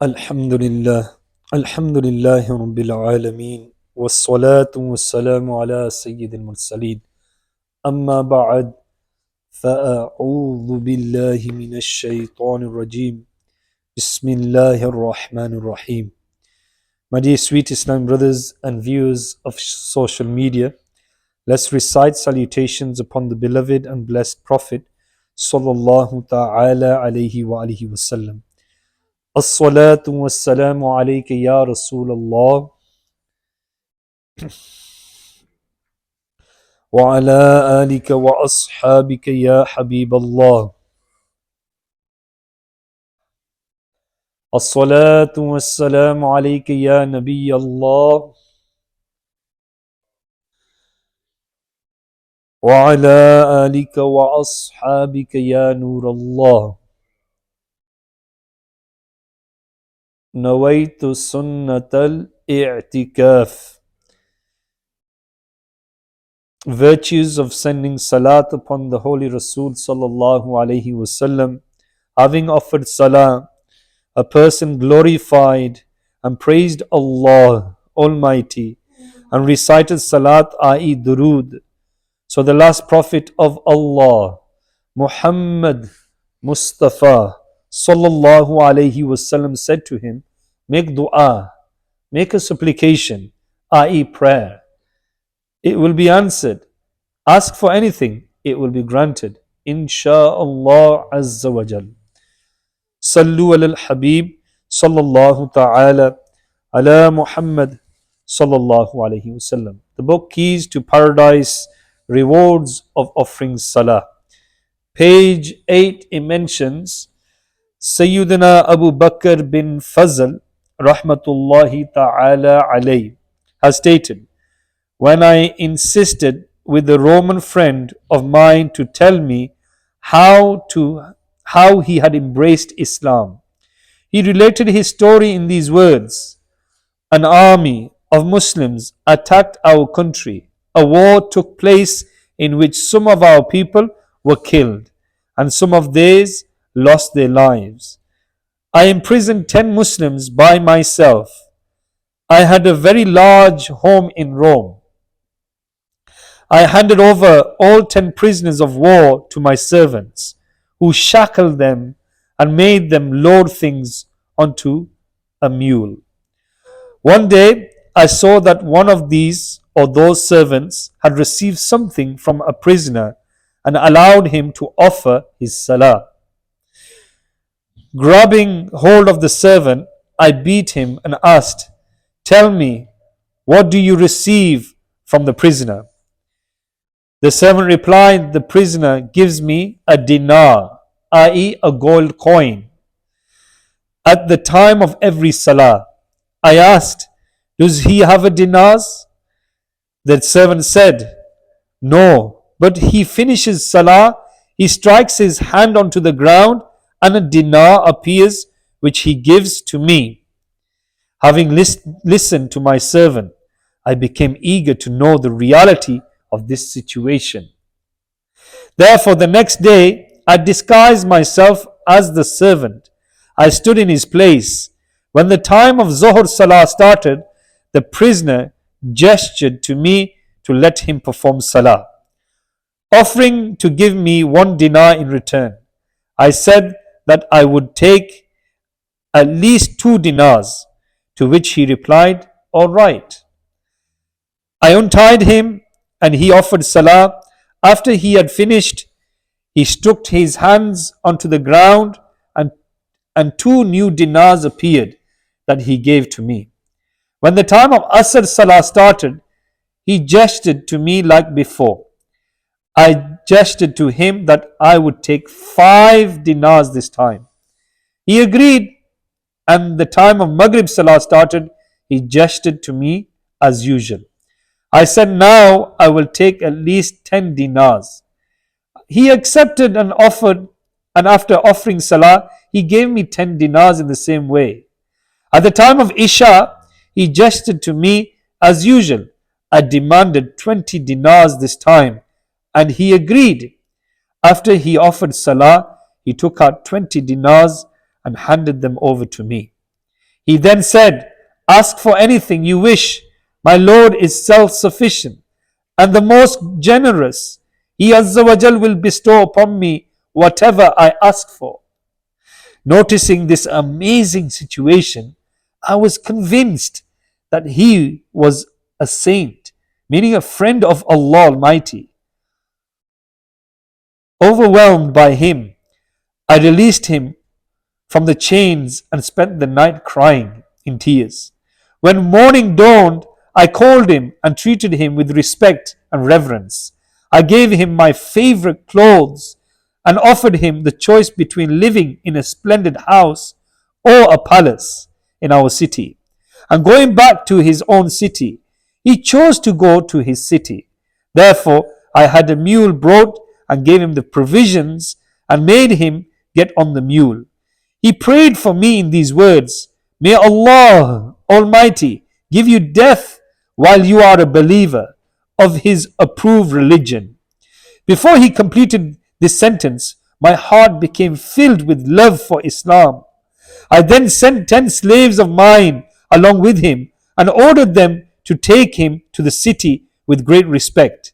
Alhamdulillah, Alhamdulillahi Rabbil Alameen, wassalatu wassalamu ala Sayyidil Mursaleen. Amma ba'd, fa'a'udhu billahi minash shaitanir rajim. Bismillahir Rahmanir Rahim. My dear sweet Islam brothers and viewers of social media, let's recite salutations upon the beloved and blessed Prophet sallallahu ta'ala alayhi wa alihi wasallam. الصلاة والسلام عليك يا رسول الله وعلى آلك وأصحابك يا حبيب الله. الصلاة والسلام عليك يا نبي الله وعلى آلك وأصحابك يا نور الله. نويت سنة الاعتكاف. Virtues of sending salat upon the Holy Rasul sallallahu alaihi wasallam. Having offered salah, a person glorified and praised Allah Almighty and recited salat, i.e. durood. So the last prophet of Allah, Muhammad Mustafa sallallahu alaihi wasallam, said to him, make dua, make a supplication, i.e. prayer. It will be answered. Ask for anything, it will be granted. Insha'Allah Azza wa Jal. Sallu ala al-Habib sallallahu ta'ala ala Muhammad sallallahu alayhi wasallam. The book Keys to Paradise, Rewards of Offering Salah. Page 8, it mentions Sayyidina Abu Bakr bin Fazl rahmatullahi ta'ala alayhi has stated, when I insisted with a Roman friend of mine to tell me how he had embraced Islam, he related his story in these words: an army of Muslims attacked our country. A war took place in which some of our people were killed and some of theirs lost their lives. I imprisoned 10 Muslims by myself. I had a very large home in Rome. I handed over all 10 prisoners of war to my servants, who shackled them and made them load things onto a mule. One day I saw that one of these or those servants had received something from a prisoner and allowed him to offer his salah. Grabbing hold of the servant, I beat him and asked, tell me, what do you receive from the prisoner? The servant replied, the prisoner gives me a dinar, i.e. a gold coin, at the time of every salah. I asked, does he have a dinars? The servant said, no, but he finishes salah, he strikes his hand onto the ground and a dinar appears which he gives to me. Having listened to my servant, I became eager to know the reality of this situation. Therefore, the next day, I disguised myself as the servant. I stood in his place. When the time of Zohar Salah started, the prisoner gestured to me to let him perform Salah, offering to give me 1 dinar in return. I said that I would take at least 2 dinars, to which he replied, all right. I untied him and he offered Salah. After he had finished, he struck his hands onto the ground and 2 new dinars appeared that he gave to me. When the time of Asr Salah started, he gestured to me like before. I gestured to him that I would take 5 dinars this time. He agreed, and the time of Maghrib Salah started, he gestured to me as usual. I said, now I will take at least 10 dinars. He accepted and offered, and after offering Salah, he gave me 10 dinars in the same way. At the time of Isha, he gestured to me as usual. I demanded 20 dinars this time, and he agreed. After he offered Salah, he took out 20 dinars and handed them over to me. He then said, "Ask for anything you wish. My Lord is self-sufficient and the most generous. He Azza wa Jal will bestow upon me whatever I ask for." Noticing this amazing situation, I was convinced that he was a saint, meaning a friend of Allah Almighty. Overwhelmed by him, I released him from the chains and spent the night crying in tears. When morning dawned, I called him and treated him with respect and reverence. I gave him my favorite clothes and offered him the choice between living in a splendid house or a palace in our city. And going back to his own city, he chose to go to his city. Therefore, I had a mule brought and gave him the provisions and made him get on the mule. He prayed for me in these words, "May Allah Almighty give you death while you are a believer of His approved religion." Before he completed this sentence, my heart became filled with love for Islam. I then sent 10 slaves of mine along with him and ordered them to take him to the city with great respect.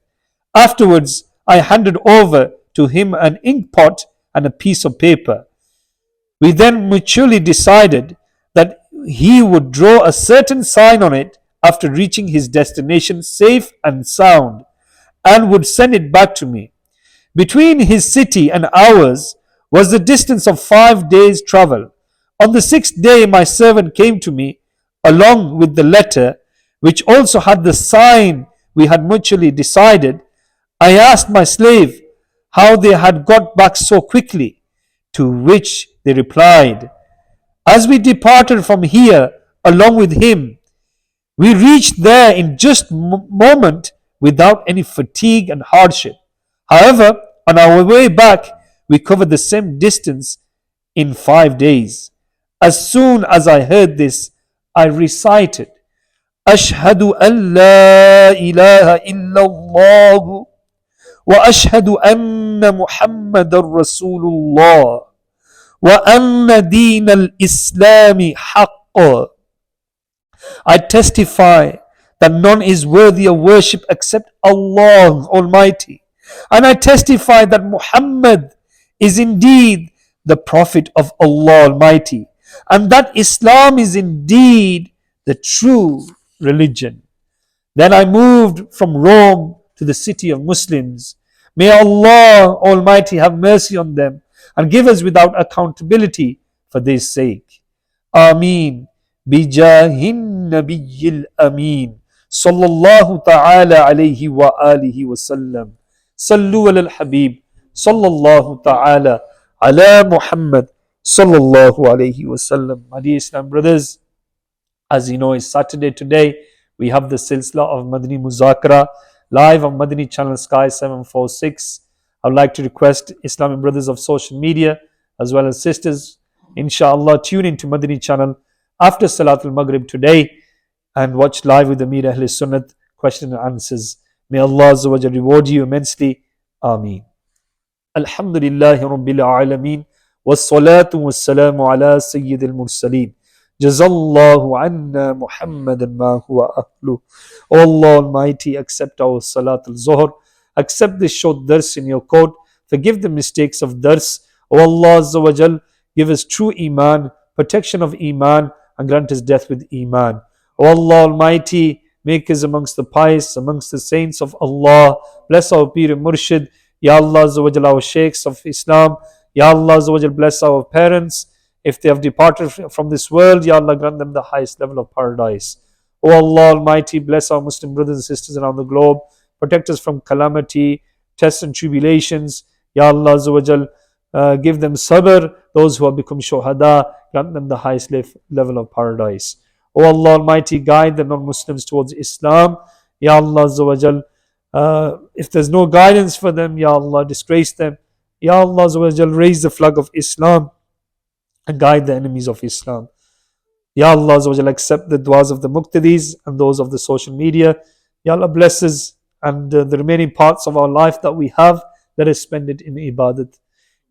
Afterwards, I handed over to him an ink pot and a piece of paper. We then mutually decided that he would draw a certain sign on it after reaching his destination safe and sound and would send it back to me. Between his city and ours was the distance of 5 days' travel. On the 6th day, my servant came to me along with the letter, which also had the sign we had mutually decided. I asked my slave how they had got back so quickly, to which they replied, "As we departed from here along with him, we reached there in just a moment without any fatigue and hardship. However, on our way back, we covered the same distance in 5 days." As soon as I heard this, I recited, "Ashhadu an la ilaha illallah wa ashhadu anna Muhammadar Rasulullah wa anna deen al-Islami haqqa." I testify that none is worthy of worship except Allah Almighty. And I testify that Muhammad is indeed the Prophet of Allah Almighty, and that Islam is indeed the true religion. Then I moved from Rome to the city of Muslims. May Allah Almighty have mercy on them and give us without accountability for their sake. Ameen. Bijahin Nabiyil Ameen. Sallallahu ta'ala alayhi wa alihi wa sallam. Sallu ala al-Habib. Sallallahu ta'ala ala Muhammad. Sallallahu alayhi wa sallam. My dear Islam brothers, as you know, it's Saturday today. We have the Silsila of Madani Muzakara live on Madani channel Sky 746. I would like to request Islamic brothers of social media as well as sisters, inshallah, tune into Madani channel after Salatul Maghrib today and watch live with Amir Ahl Sunnat question and answers. May Allah Azza wa Jalla reward you immensely. Ameen. Alhamdulillahi Rabbil Alameen. Wassalatu wassalamu ala Sayyidil Mursaleen. Jazallahu anna Muhammadan ma huwa ahlu. O Allah Almighty, accept our Salatul Zuhr. Accept this short dars in your court. Forgive the mistakes of dars. O Allah Azza wa Jal, give us true Iman, protection of Iman, and grant us death with Iman. O Allah Almighty, make us amongst the pious, amongst the saints of Allah. Bless our Pir and Murshid. Ya Allah Azza wa Jal, our Sheikhs of Islam. Ya Allah Azza wa Jal, bless our parents. If they have departed from this world, Ya Allah, grant them the highest level of paradise. O Allah Almighty, bless our Muslim brothers and sisters around the globe. Protect us from calamity, tests and tribulations. Ya Allah Azza wa Jal, give them sabr. Those who have become shuhada, grant them the highest level of paradise. O Allah Almighty, guide the non-Muslims towards Islam. Ya Allah Azza wa Jal, if there's no guidance for them, Ya Allah, disgrace them. Ya Allah Azza wa Jal, raise the flag of Islam and guide the enemies of Islam. Ya Allah Azza wa Jal, accept the du'as of the muqtadis and those of the social media. Ya Allah, bless us and the remaining parts of our life that we have, let us spend it in ibadat.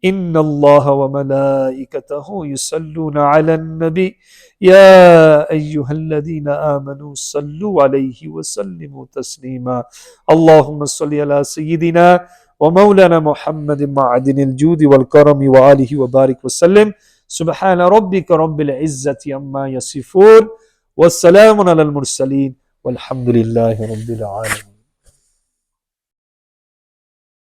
إن الله وملائكته يصلون على النبي يا أيها الذين آمنوا صلوا عليه وسلموا تسليما اللهم صل على سيدنا ومولانا محمد معدن الجود والكرم وآله وبارك وسلم سبحان ربك رب العزة عما يصفون والسلام على المرسلين والحمد لله رب العالمين.